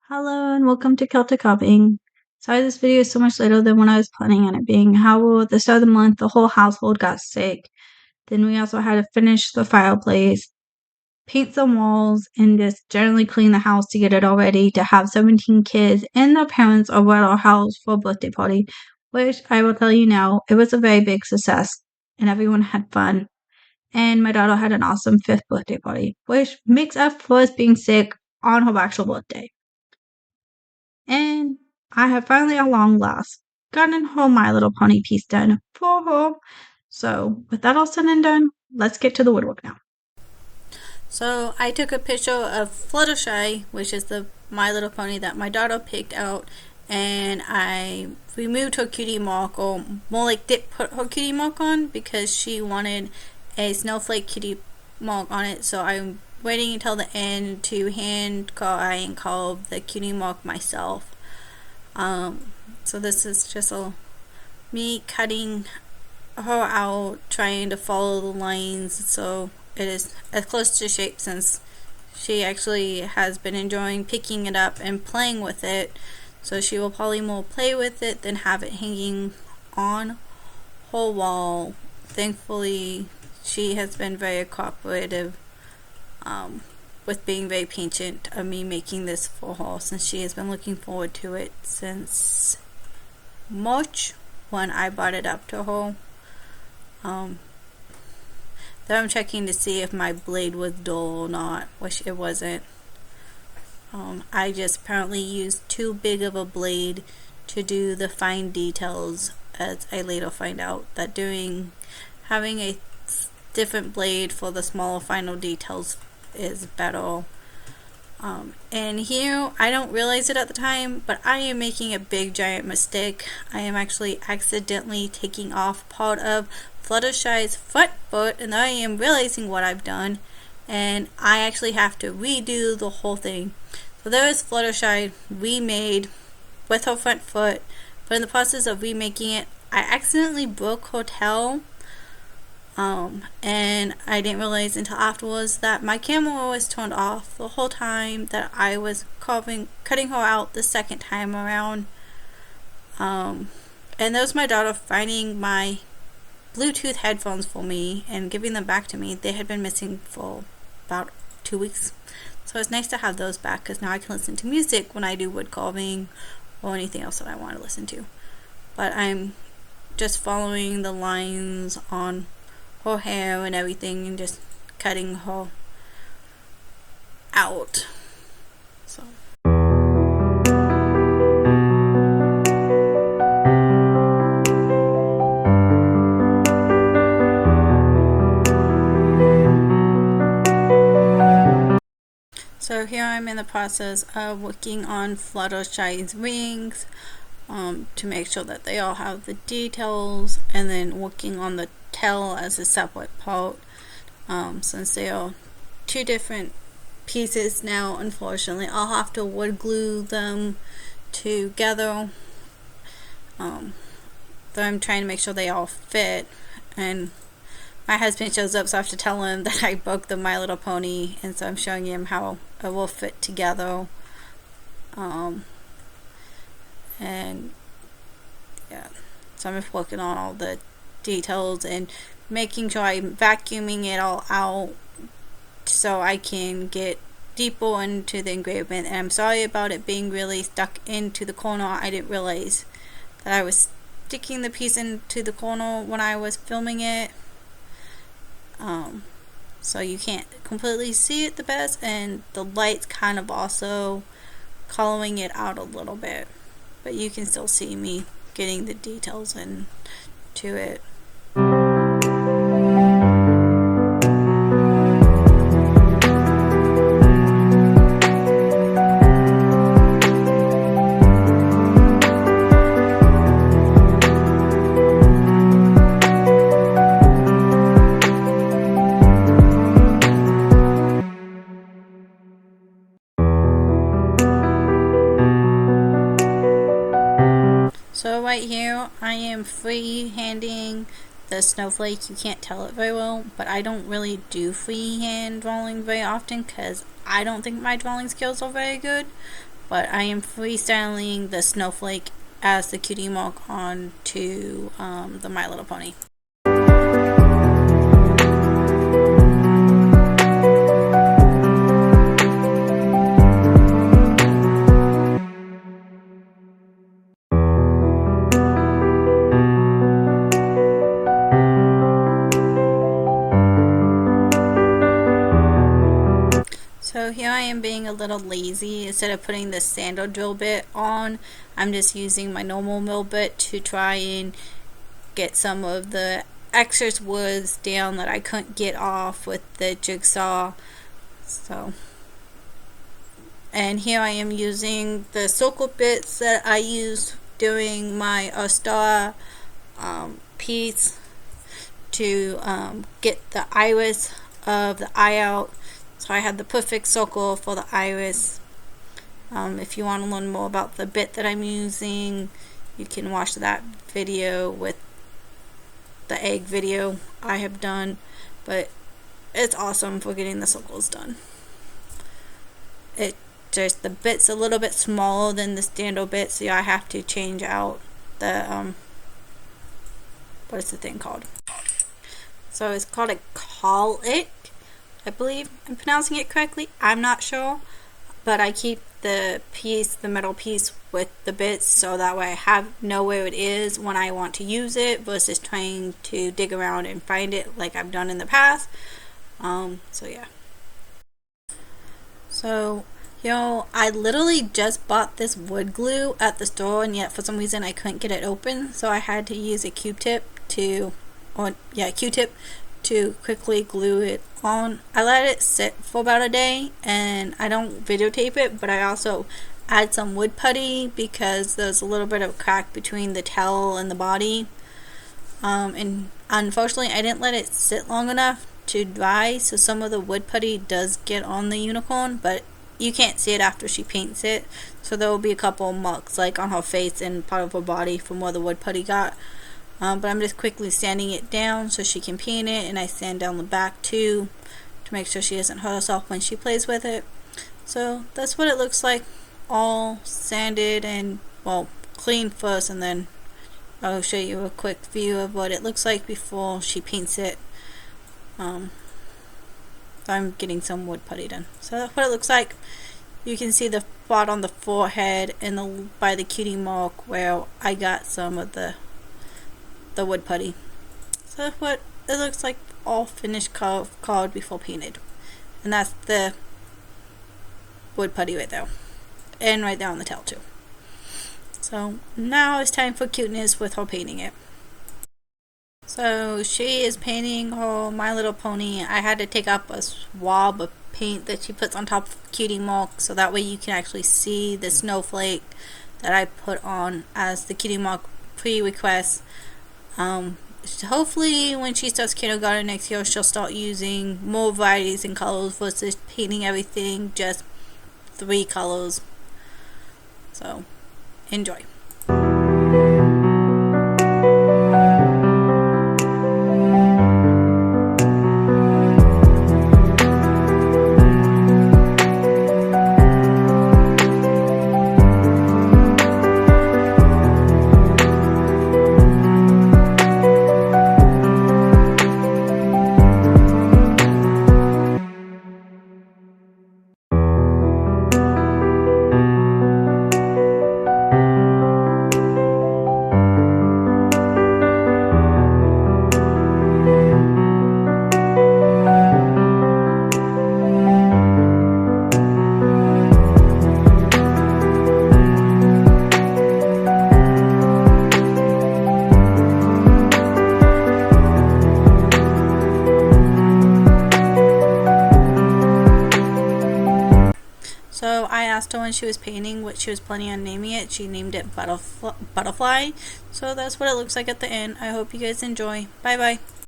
Hello and welcome to Celtic Copying. Sorry this video is so much later than what I was planning on it being. However, at the start of the month, the whole household got sick. Then we also had to finish the fireplace, paint some walls, and just generally clean the house to get it all ready to have 17 kids and their parents over at our house for a birthday party, which I will tell you now, it was a very big success and everyone had fun. And my daughter had an awesome 5th birthday party, which makes up for us being sick on her actual birthday. And I have finally, at long last, gotten her My Little Pony piece done for her. So, with that all said and done, let's get to the woodwork now. So I took a picture of Fluttershy, which is the My Little Pony that my daughter picked out, and I removed her cutie mark, or more like did put her cutie mark on because she wanted a snowflake cutie mark on it. So I'm waiting until the end to hand carve the cutie mark myself. So this is just me cutting her out, trying to follow the lines so it is as close to shape, since she actually has been enjoying picking it up and playing with it, so she will probably more play with it than have it hanging on her wall. Thankfully she has been very cooperative with being very patient of me making this for her, since she has been looking forward to it since March when I brought it up to her. Though I'm checking to see if my blade was dull or not, which it wasn't. I just apparently used too big of a blade to do the fine details, as I later find out that having a different blade for the smaller final details is better. And here, I don't realize it at the time, but I am making a big giant mistake. I am actually accidentally taking off part of Fluttershy's front foot, and I am realizing what I've done, and I actually have to redo the whole thing. So there is Fluttershy remade with her front foot, but in the process of remaking it, I accidentally broke her tail. And I didn't realize until afterwards that my camera was turned off the whole time that I was cutting her out the second time around. And that was my daughter finding my Bluetooth headphones for me and giving them back to me. They had been missing for about 2 weeks, so it's nice to have those back, because now I can listen to music when I do wood carving or anything else that I want to listen to. But I'm just following the lines on her hair and everything and just cutting her out. So here I'm in the process of working on Fluttershy's wings, to make sure that they all have the details, and then working on the tail as a separate part, since they are two different pieces now. Unfortunately, I'll have to wood glue them together, though I'm trying to make sure they all fit. And my husband shows up, so I have to tell him that I broke the My Little Pony, and so I'm showing him how it will fit together. And yeah, so I'm just working on all the details and making sure I'm vacuuming it all out so I can get deeper into the engraving. And I'm sorry about it being really stuck into the corner. I didn't realize that I was sticking the piece into the corner when I was filming it. So you can't completely see it the best, and the light's kind of also coloring it out a little bit, but you can still see me getting the details into it. So right here, I am free-handing the snowflake. You can't tell it very well, but I don't really do freehand drawing very often because I don't think my drawing skills are very good. but I am freestyling the snowflake as the cutie mark onto the My Little Pony. So here I am being a little lazy. Instead of putting the sandal drill bit on, I'm just using my normal mill bit to try and get some of the excess woods down that I couldn't get off with the jigsaw. So, and here I am using the circle bits that I used during my star piece to get the iris of the eye out. So I had the perfect circle for the iris. If you want to learn more about the bit that I'm using, you can watch that video with the egg video I have done. But it's awesome for getting the circles done. It just, the bit's a little bit smaller than the standard bit, so I have to change out the what is the thing called? So it's called a colic, I believe I'm pronouncing it correctly. I'm not sure, but I keep the metal piece with the bits, so that way I know where it is when I want to use it versus trying to dig around and find it like I've done in the past. So yeah. So, I literally just bought this wood glue at the store, and yet for some reason I couldn't get it open, so I had to use a Q-tip to quickly glue it on. I let it sit for about a day, and I don't videotape it, but I also add some wood putty because there's a little bit of a crack between the tail and the body. And unfortunately I didn't let it sit long enough to dry, so some of the wood putty does get on the unicorn, but you can't see it after she paints it, so there will be a couple of marks like on her face and part of her body from where the wood putty got. But I'm just quickly sanding it down so she can paint it, and I sand down the back too to make sure she doesn't hurt herself when she plays with it. So that's what it looks like, all sanded and, well, clean first, and then I'll show you a quick view of what it looks like before she paints it. I'm getting some wood putty done. So that's what it looks like. You can see the spot on the forehead and by the cutie mark where I got some of the wood putty. So that's what it looks like, all finished card before painted. And that's the wood putty right there. And right there on the tail too. So now it's time for cuteness with her painting it. So she is painting her My Little Pony. I had to take up a swab of paint that she puts on top of cutie mark, so that way you can actually see the snowflake that I put on as the cutie mark pre-request. Hopefully when she starts kindergarten next year, she'll start using more varieties and colors versus painting everything just 3 colors. So enjoy. So I asked her when she was painting what she was planning on naming it. She named it Butterfly. So that's what it looks like at the end. I hope you guys enjoy. Bye bye.